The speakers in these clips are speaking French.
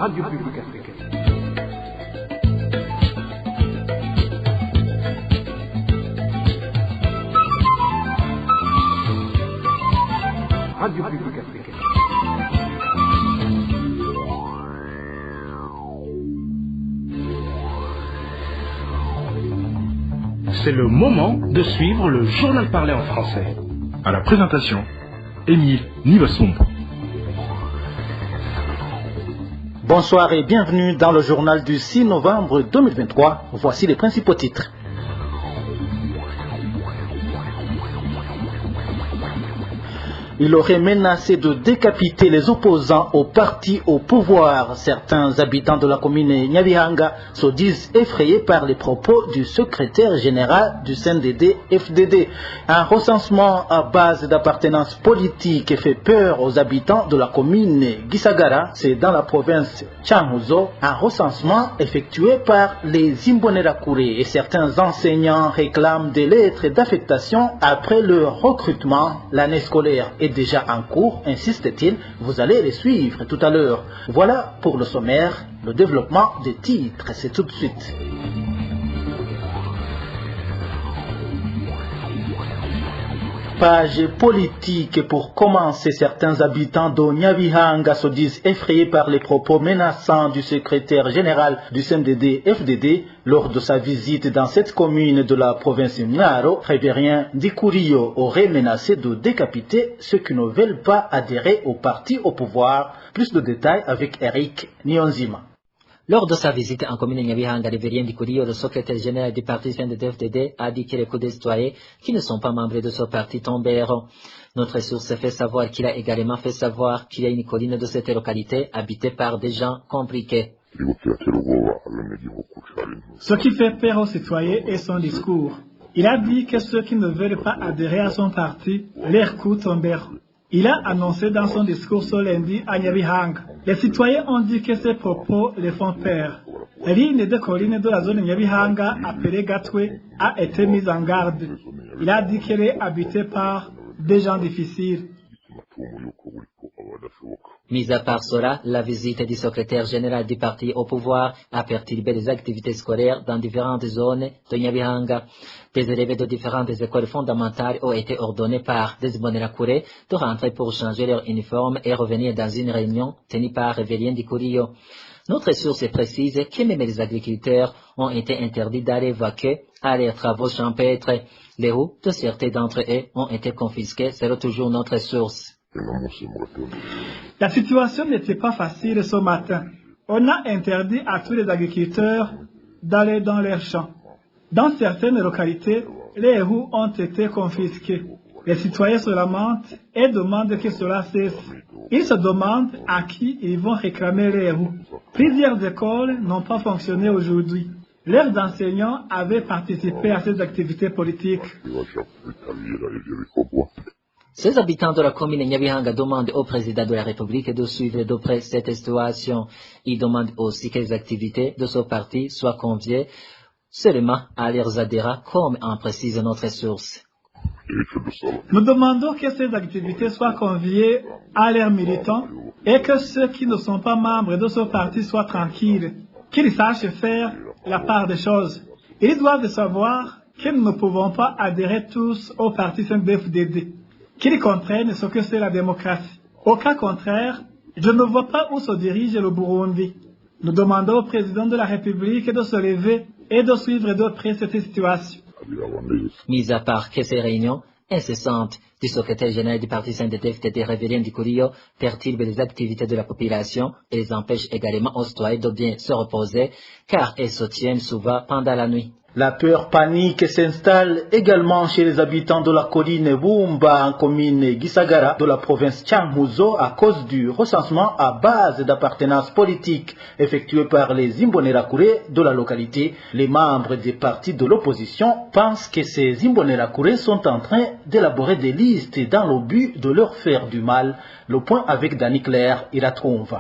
Radio Publique Africaine. Radio Publique Africaine. C'est le moment de suivre le journal parlé en français. À la présentation, Émile Nivasumbo. Bonsoir et bienvenue dans le journal du 6 novembre 2023. Voici les principaux titres. Il aurait menacé de décapiter les opposants au parti au pouvoir. Certains habitants de la commune Nyabihanga se disent effrayés par les propos du secrétaire général du CNDD-FDD. Un recensement à base d'appartenance politique fait peur aux habitants de la commune Gisagara. C'est dans la province Changuzo. Un recensement effectué par les Imbonerakure et certains enseignants réclament des lettres d'affectation après leur recrutement. L'année scolaire est déjà en cours, insiste-t-il. Vous allez les suivre tout à l'heure. Voilà pour le sommaire. Le développement des titres, c'est tout de suite. Page politique pour commencer. Certains habitants de Nyabihanga se disent effrayés par les propos menaçants du secrétaire général du CNDD-FDD lors de sa visite dans cette commune de la province Nyaro. Révérien Dikurio aurait menacé de décapiter ceux qui ne veulent pas adhérer au parti au pouvoir. Plus de détails avec Eric Nyonzima. Lors de sa visite en commune Nyabihanga, Révérien Dikurio, le secrétaire général du parti CNDD-FDD, a dit que les coups citoyens qui ne sont pas membres de ce parti tomberont. Notre source fait savoir qu'il a également fait savoir qu'il y a une colline de cette localité habitée par des gens compliqués. Ce qui fait peur aux citoyens est son discours. Il a dit que ceux qui ne veulent pas adhérer à son parti, leurs coups tomberont. Il a annoncé dans son discours ce lundi à Nyabihanga. Les citoyens ont dit que ces propos les font peur. La ligne de colline de la zone Nyabihanga, appelée Gatwe, a été mise en garde. Il a dit qu'elle est habitée par des gens difficiles. Mis à part cela, la visite du secrétaire général du parti au pouvoir a perturbé les activités scolaires dans différentes zones de Nyabihanga. Des élèves de différentes écoles fondamentales ont été ordonnés par des Imbonerakure de rentrer pour changer leur uniforme et revenir dans une réunion tenue par Révérien Dikurio. Notre source précise que même les agriculteurs ont été interdits d'aller vaquer à leurs travaux champêtres. Les roues de certains d'entre eux ont été confisquées, c'est toujours notre source. La situation n'était pas facile ce matin. On a interdit à tous les agriculteurs d'aller dans leurs champs. Dans certaines localités, les roues ont été confisquées. Les citoyens se lamentent et demandent que cela cesse. Ils se demandent à qui ils vont réclamer les roues. Plusieurs écoles n'ont pas fonctionné aujourd'hui. Leurs enseignants avaient participé à ces activités politiques. Ces habitants de la commune Nyabihanga demandent au président de la République de suivre de près cette situation. Ils demandent aussi que les activités de ce parti soient conviées seulement à leurs adhérents, comme en précise notre source. Nous demandons que ces activités soient conviées à leurs militants et que ceux qui ne sont pas membres de ce parti soient tranquilles, qu'ils sachent faire la part des choses. Ils doivent savoir que nous ne pouvons pas adhérer tous au parti CNDD-FDD, qu'ils comprennent ce que c'est la démocratie. Au cas contraire, je ne vois pas où se dirige le Burundi. Nous demandons au président de la République de se lever et de suivre de près cette situation. Mis à part que ces réunions incessantes du secrétaire général du parti CNDD-FDD, Révérien Dikurio, perturbent les activités de la population et les empêchent également aux citoyens de bien se reposer, car elles se tiennent souvent pendant la nuit. La peur panique s'installe également chez les habitants de la colline Bumba en commune Gisagara de la province Changuzo à cause du recensement à base d'appartenance politique effectué par les Imbonerakure de la localité. Les membres des partis de l'opposition pensent que ces Imbonerakure sont en train d'élaborer des listes dans le but de leur faire du mal. Le point avec Dani Claire, il la trouve.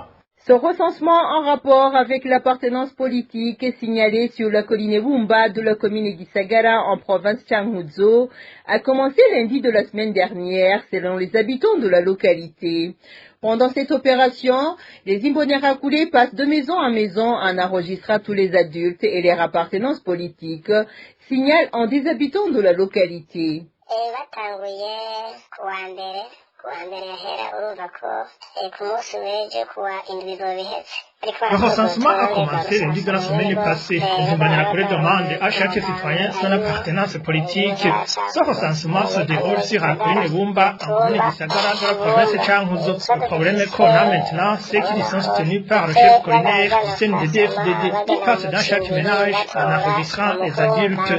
Ce recensement en rapport avec l'appartenance politique est signalé sur la colline Bumba de la commune d'Isagara en province Changuzo a commencé lundi de la semaine dernière selon les habitants de la localité. Pendant cette opération, les Imbonerakure passent de maison en maison en enregistrant tous les adultes et leur appartenance politique, signale un des habitants de la localité. Le recensement a commencé lundi de la semaine passée. Les Imbonerakure demandent à chaque citoyen son appartenance politique. Ce recensement se déroule sur la commune Bumba, en commune Gisagara de la province de Changuzo. Le problème est qu'on a maintenant ceux qui sont soutenus par le chef collinaire du CNDD-FDD. Ils passent dans chaque ménage en enregistrant les adultes.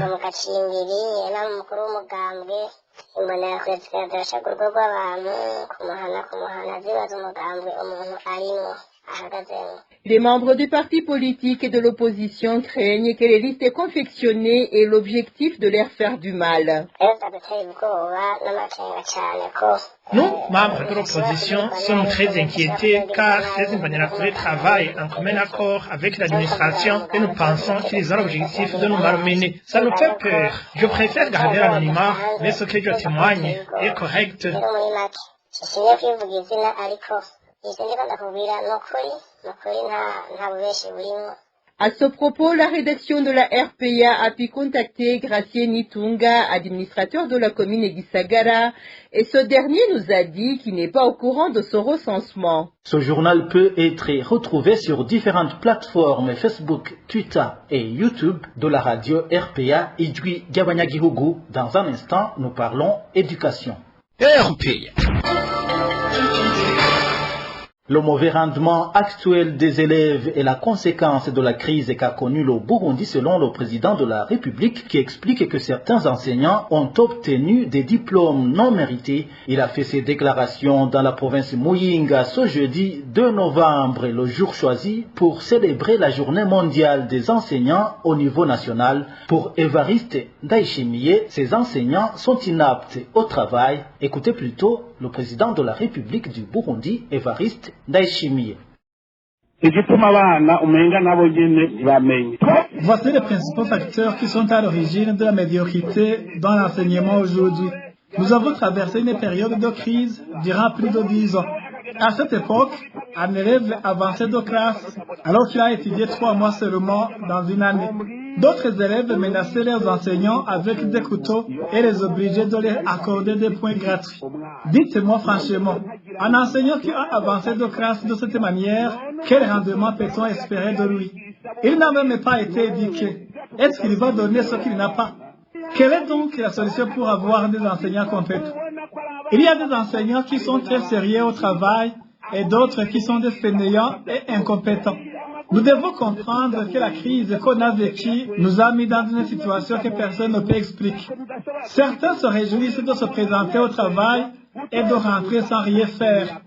Les membres du parti politique et de l'opposition craignent que les listes confectionnées aient l'objectif de leur faire du mal. Nous, membres de l'opposition, sommes très inquiétés car ces Imbonerakure travaillent en commun accord avec l'administration et nous pensons qu'ils ont l'objectif de nous malmener. Ça nous fait peur. Je préfère garder l'anonymat, mais ce que je témoigne est correct. À ce propos, la rédaction de la RPA a pu contacter Gracien Nitunga, administrateur de la commune Gisagara, et ce dernier nous a dit qu'il n'est pas au courant de ce recensement. Ce journal peut être retrouvé sur différentes plateformes Facebook, Twitter et YouTube de la radio RPA Idjwi Gabanyagihugu. Dans un instant, nous parlons éducation. RPA. Le mauvais rendement actuel des élèves est la conséquence de la crise qu'a connue le Burundi selon le président de la République qui explique que certains enseignants ont obtenu des diplômes non mérités. Il a fait ses déclarations dans la province Muyinga ce jeudi 2 novembre, le jour choisi pour célébrer la journée mondiale des enseignants au niveau national. Pour Évariste Ndayishimiye, ces enseignants sont inaptes au travail. Écoutez plutôt le président de la République du Burundi, Évariste Ndayishimiye. Voici les principaux facteurs qui sont à l'origine de la médiocrité dans l'enseignement aujourd'hui. Nous avons traversé une période de crise durant plus de 10 ans. À cette époque, un élève avançait de classe alors qu'il a étudié 3 mois seulement dans une année. D'autres élèves menaçaient leurs enseignants avec des couteaux et les obligeaient de leur accorder des points gratuits. Dites-moi franchement, un enseignant qui a avancé de classe de cette manière, quel rendement peut-on espérer de lui? Il n'a même pas été éduqué. Est-ce qu'il va donner ce qu'il n'a pas? Quelle est donc la solution pour avoir des enseignants compétents? Il y a des enseignants qui sont très sérieux au travail et d'autres qui sont des fainéants et incompétents. Nous devons comprendre que la crise qu'on a vécue nous a mis dans une situation que personne ne peut expliquer. Certains se réjouissent de se présenter au travail et de rentrer sans rien faire.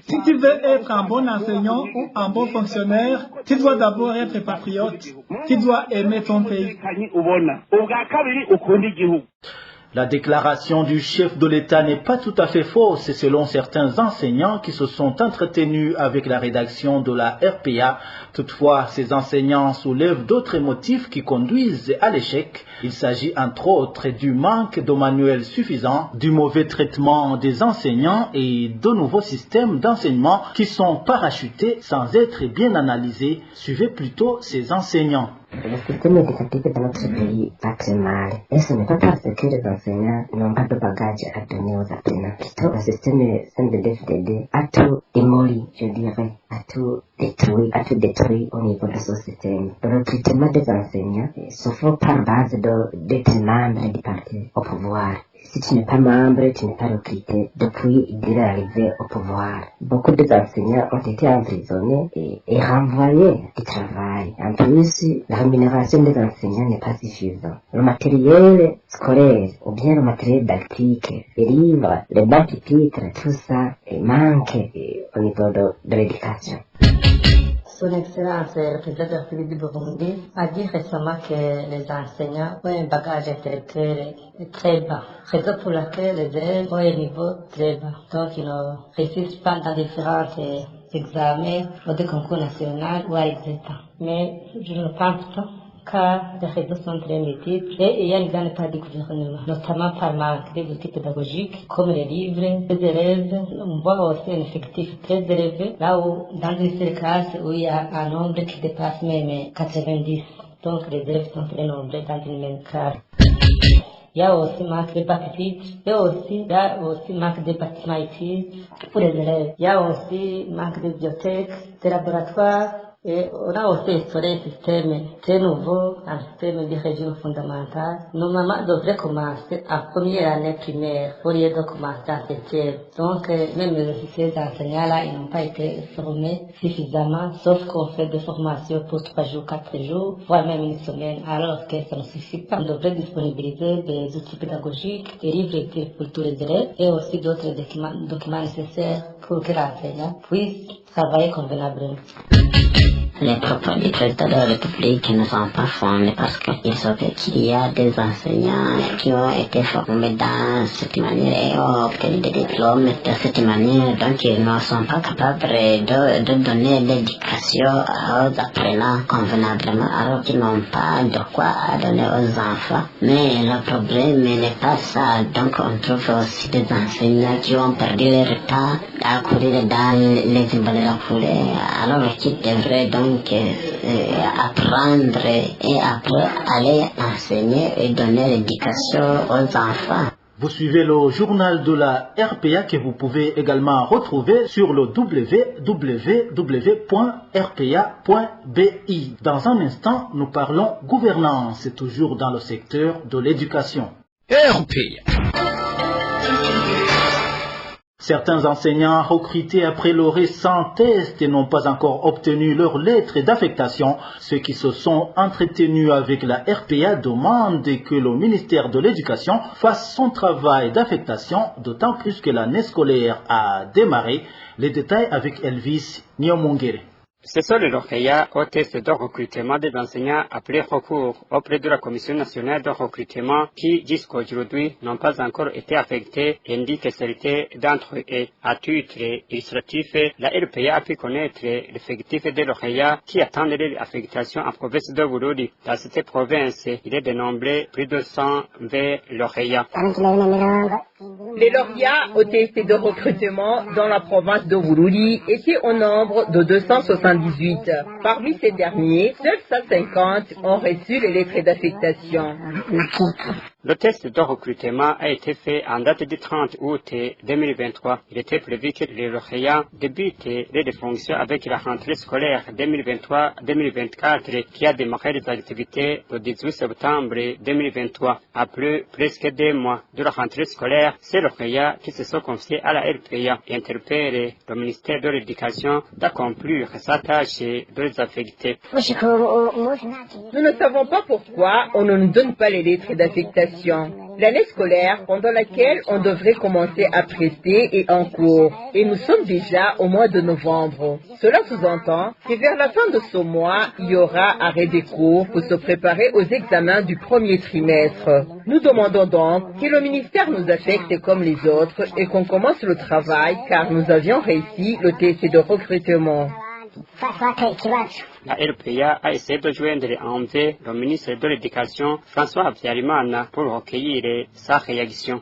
Si tu veux être un bon enseignant ou un bon fonctionnaire, tu dois d'abord être patriote. Tu dois aimer ton pays. La déclaration du chef de l'État n'est pas tout à fait fausse selon certains enseignants qui se sont entretenus avec la rédaction de la RPA. Toutefois, ces enseignants soulèvent d'autres motifs qui conduisent à l'échec. Il s'agit entre autres du manque de manuels suffisants, du mauvais traitement des enseignants et de nouveaux systèmes d'enseignement qui sont parachutés sans être bien analysés. Suivez plutôt ces enseignants. Le système éducatif de notre pays va très mal. Et ce n'est pas parce que les enseignants n'ont pas de bagage à donner aux apprenants. Plutôt, le système CNDD-FDD a tout démoli, je dirais, a tout détruit au niveau de ce système. Le recrutement des enseignants se fait par base d'être membre du parti au pouvoir. Si tu n'es pas membre, tu n'es pas recruté depuis il est arrivé au pouvoir. Beaucoup d'enseignants ont été emprisonnés et renvoyés du travail. En plus, la rémunération des enseignants n'est pas suffisante. Le matériel scolaire ou bien le matériel didactique, les livres, les bancs pupitres, tout ça manque au niveau de l'éducation. Son Excellence, le président de la République du Burundi, a dit récemment que les enseignants ont un bagage intellectuel très bas. Raison pour laquelle les élèves ont un niveau très bas. Donc, ils ne réussissent pas dans différents examens, ou des concours nationaux ou à l'examen. Mais je ne pense pas cas de réseaux sont très multiples et il y a une grande part du gouvernement, notamment par manque des outils pédagogiques comme les livres, les élèves. On voit aussi un effectif très élevé, là où dans une seule classe où il y a un nombre qui dépasse même 90. Donc les élèves sont très nombreux dans une même classe. Il y a aussi manque de bac vide, il y a aussi manque de bâtiments utiles pour les élèves. Il y a aussi manque de bibliothèques, de laboratoires. Et on a aussi instauré un système très nouveau, un système de régime fondamental. Normalement, devrait commencer en première année primaire, au lieu de commencer en septième. Donc, même ces enseignants-là, ils n'ont pas été formés suffisamment, sauf qu'on fait des formations pour 3 jours, 4 jours, voire même une semaine, alors que ça ne suffit pas. On devrait disponibiliser des outils pédagogiques, des livres pour tous les élèves, et aussi d'autres documents nécessaires pour que l'enseignant puisse travailler convenablement. Les propos du président de la République ne sont pas fondés parce qu'il savent qu'il y a des enseignants qui ont été formés dans cette manière et ont obtenu des diplômes de cette manière, donc ils ne sont pas capables de donner l'éducation aux apprenants convenablement alors qu'ils n'ont pas de quoi donner aux enfants. Mais le problème n'est pas ça, donc on trouve aussi des enseignants qui ont perdu leur temps à courir dans les immeubles de la foulée alors qu'ils devraient donc apprendre et après aller enseigner et donner l'éducation aux enfants. Vous suivez le journal de la RPA que vous pouvez également retrouver sur le www.rpa.bi. Dans un instant, nous parlons gouvernance, toujours dans le secteur de l'éducation. RPA. Certains enseignants recrutés après le récent test n'ont pas encore obtenu leur lettre d'affectation. Ceux qui se sont entretenus avec la RPA demandent que le ministère de l'Éducation fasse son travail d'affectation, d'autant plus que l'année scolaire a démarré. Les détails avec Elvis Nyomongere. Ce sont les lauréats au test de recrutement des enseignants après recours auprès de la Commission nationale de recrutement qui, jusqu'à aujourd'hui, n'ont pas encore été affectés, indique certains d'entre eux. À titre illustratif, la RPA a pu connaître l'effectif des lauréats qui attendent l'affectation en province de Bururi. Dans cette province, il est dénombré plus de 120 lauréats. Les lauréats au test de recrutement dans la province de Bururi étaient au nombre de 278. Parmi ces derniers, seuls 150 ont reçu les lettres d'affectation. Le test de recrutement a été fait en date du 30 août 2023. Il était prévu que les lauréats débutent les fonctions avec la rentrée scolaire 2023-2024 qui a démarré les activités le 18 septembre 2023. Après presque 2 mois de la rentrée scolaire, ces lauréats qui se sont confiés à la RPA interpellent le ministère de l'Éducation d'accomplir sa tâche de les affecter. Nous ne savons pas pourquoi on ne nous donne pas les lettres d'affectation. L'année scolaire pendant laquelle on devrait commencer à prester est en cours et nous sommes déjà au mois de novembre. Cela sous-entend que vers la fin de ce mois, il y aura arrêt des cours pour se préparer aux examens du premier trimestre. Nous demandons donc que le ministère nous affecte comme les autres et qu'on commence le travail car nous avions réussi le test de recrutement. La RPA a essayé de joindre en V le ministre de l'Éducation, François Habyarimana, pour recueillir sa réaction.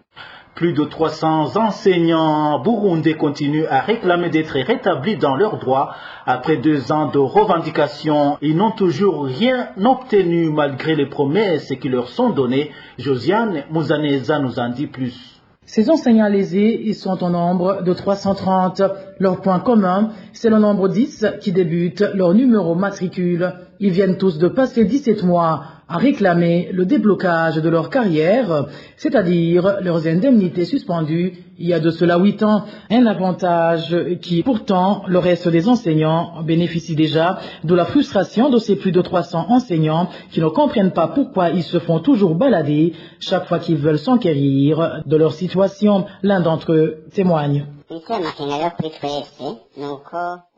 Plus de 300 enseignants burundais continuent à réclamer d'être rétablis dans leurs droits. Après 2 ans de revendications, ils n'ont toujours rien obtenu malgré les promesses qui leur sont données. Josiane Mouzaneza nous en dit plus. Ces enseignants lésés, ils sont au nombre de 330. Leur point commun, c'est le nombre 10 qui débute leur numéro matricule. Ils viennent tous de passer 17 mois à réclamer le déblocage de leur carrière, c'est-à-dire leurs indemnités suspendues il y a de cela 8 ans. Un avantage qui, pourtant, le reste des enseignants bénéficie déjà de la frustration de ces plus de 300 enseignants qui ne comprennent pas pourquoi ils se font toujours balader chaque fois qu'ils veulent s'enquérir de leur situation. L'un d'entre eux témoigne.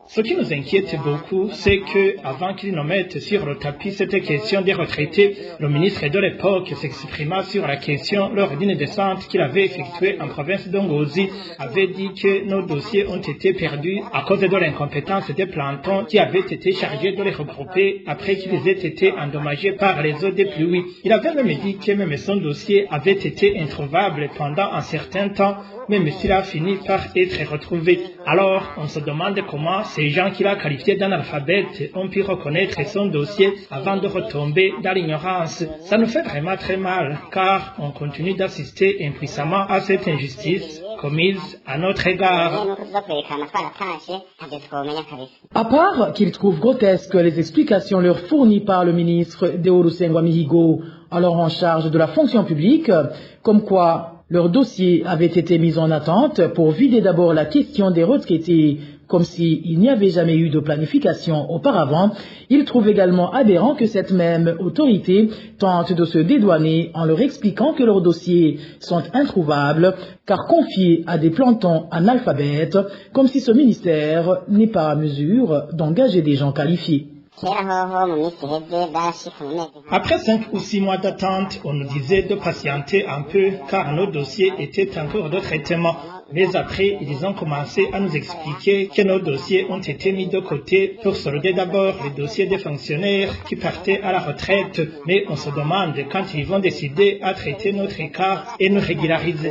Ce qui nous inquiète beaucoup, c'est que, avant qu'ils ne mettent sur le tapis cette question des retraités, le ministre de l'époque s'exprima sur la question lors d'une descente qu'il avait effectuée en province d'Ongozi, avait dit que nos dossiers ont été perdus à cause de l'incompétence des plantons qui avaient été chargés de les regrouper après qu'ils aient été endommagés par les eaux des pluies. Il avait même dit que même son dossier avait été introuvable pendant un certain temps, même s'il a fini par être retrouvé. Alors, on se demande comment ces gens qu'il a qualifiés d'analphabètes ont pu reconnaître son dossier avant de retomber dans l'ignorance. Ça nous fait vraiment très mal, car on continue d'assister impuissamment à cette injustice commise à notre égard. À part qu'ils trouvent grotesques les explications leur fournies par le ministre Deorusengo Mihigo, alors en charge de la fonction publique, comme quoi leur dossier avait été mis en attente pour vider d'abord la question des retraités, comme s'il n'y avait jamais eu de planification auparavant. Ils trouvent également aberrant que cette même autorité tente de se dédouaner en leur expliquant que leurs dossiers sont introuvables, car confiés à des plantons analphabètes, comme si ce ministère n'est pas à mesure d'engager des gens qualifiés. Après 5 ou 6 mois d'attente, on nous disait de patienter un peu car nos dossiers étaient en cours de traitement. Mais après, ils ont commencé à nous expliquer que nos dossiers ont été mis de côté pour solder d'abord les dossiers des fonctionnaires qui partaient à la retraite. Mais on se demande quand ils vont décider à traiter notre cas et nous régulariser.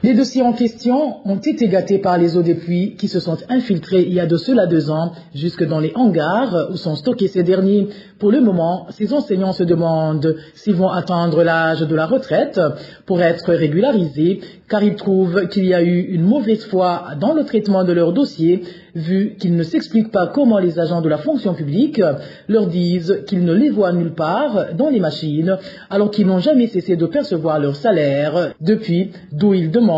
Les dossiers en question ont été gâtés par les eaux des pluies qui se sont infiltrées il y a de cela 2 ans jusque dans les hangars où sont stockés ces derniers. Pour le moment, ces enseignants se demandent s'ils vont attendre l'âge de la retraite pour être régularisés, car ils trouvent qu'il y a eu une mauvaise foi dans le traitement de leurs dossiers, vu qu'ils ne s'expliquent pas comment les agents de la fonction publique leur disent qu'ils ne les voient nulle part dans les machines, alors qu'ils n'ont jamais cessé de percevoir leur salaire depuis, d'où ils demandent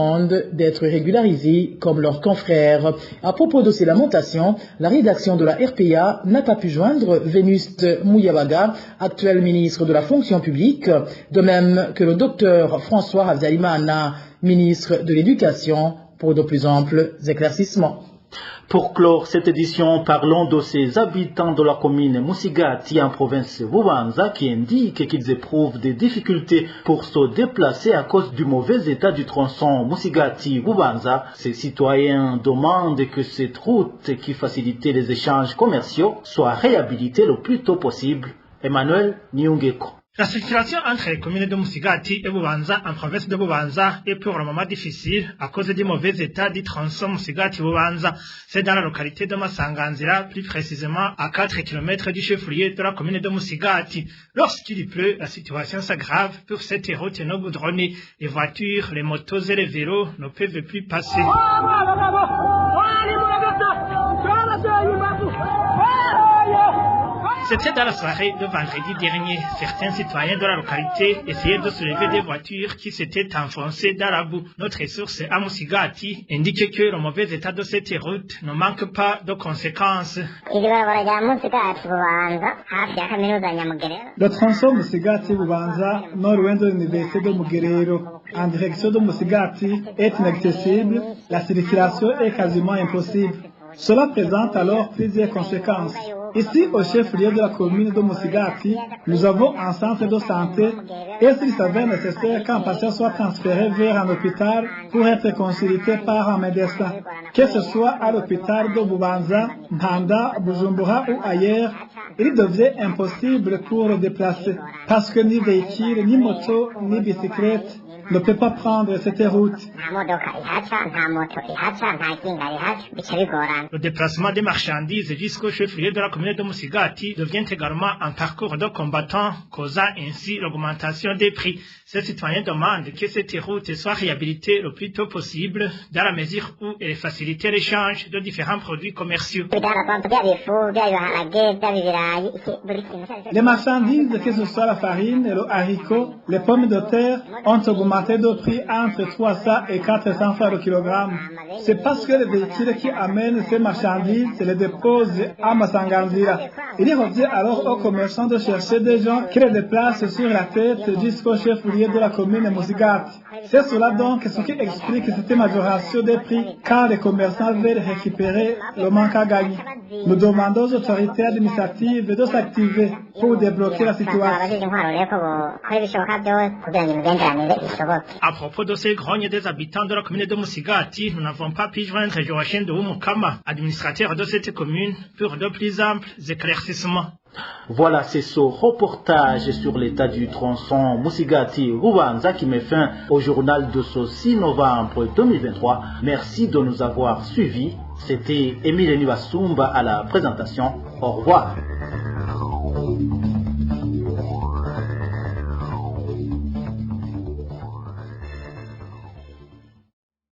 d'être régularisés comme leurs confrères. À propos de ces lamentations, la rédaction de la RPA n'a pas pu joindre Vénuste Mouyabaga, actuel ministre de la fonction publique, de même que le docteur François Habyarimana, ministre de l'Éducation, pour de plus amples éclaircissements. Pour clore cette édition, parlons de ces habitants de la commune Musigati en province Bubanza qui indiquent qu'ils éprouvent des difficultés pour se déplacer à cause du mauvais état du tronçon Musigati-Bubanza. Ces citoyens demandent que cette route qui facilitait les échanges commerciaux soit réhabilitée le plus tôt possible. Emmanuel Nyungeko. La circulation entre les communes de Musigati et Bubanza en province de Bubanza est pour le moment difficile à cause du mauvais état du tronçon Musigati-Bubanza. C'est dans la localité de Masanganzira, plus précisément à 4 km du chef-lieu de la commune de Musigati. Lorsqu'il pleut, la situation s'aggrave pour cette route non goudronnée. Les voitures, les motos et les vélos ne peuvent plus passer. C'était dans la soirée de vendredi dernier. Certains citoyens de la localité essayaient de soulever des voitures qui s'étaient enfoncées dans la boue. Notre source à Musigati indique que le mauvais état de cette route ne manque pas de conséquences. Le tronçon Musigati-Bubanza, non loin de l'université de Mugerero, en direction de Musigati, est inaccessible. La circulation est quasiment impossible. Cela présente alors plusieurs conséquences. Ici, au chef-lieu de la commune de Musigati, nous avons un centre de santé et s'il s'avère nécessaire qu'un patient soit transféré vers un hôpital pour être consulté par un médecin, que ce soit à l'hôpital de Bubanza, Mpanda, Bujumbura ou ailleurs, il devient impossible pour le déplacer parce que ni véhicule, ni moto, ni bicyclette ne peut pas prendre cette route. Le déplacement des marchandises jusqu'au chef-lieu de la commune de Musigati devient également un parcours de combattants, causant ainsi l'augmentation des prix. Ces citoyens demandent que cette route soit réhabilitée le plus tôt possible, dans la mesure où elle facilite l'échange de différents produits commerciaux. Les marchandises, que ce soit la farine, le haricot, les pommes de terre, ont augmenté augmenté de prix entre 300 et 400 francs le kilogramme. C'est parce que les véhicules qui amènent ces marchandises les déposent à Masanganzira. Il revient alors aux commerçants de chercher des gens qui les déplacent sur la tête jusqu'au chef-lieu de la commune Musigati. C'est cela donc ce qui explique cette majoration des prix, car les commerçants veulent récupérer le manque à gagner. Nous demandons aux autorités administratives de s'activer pour débloquer la situation. À propos de ces grognes des habitants de la commune de Musigati, nous n'avons pas pu joindre Joachim de Umukama, administrateur de cette commune, pour de plus amples éclaircissements. Voilà, c'est ce reportage sur l'état du tronçon Musigati-Rubanza qui met fin au journal de ce 6 novembre 2023. Merci de nous avoir suivis. C'était Émile Nivasumba à la présentation. Au revoir.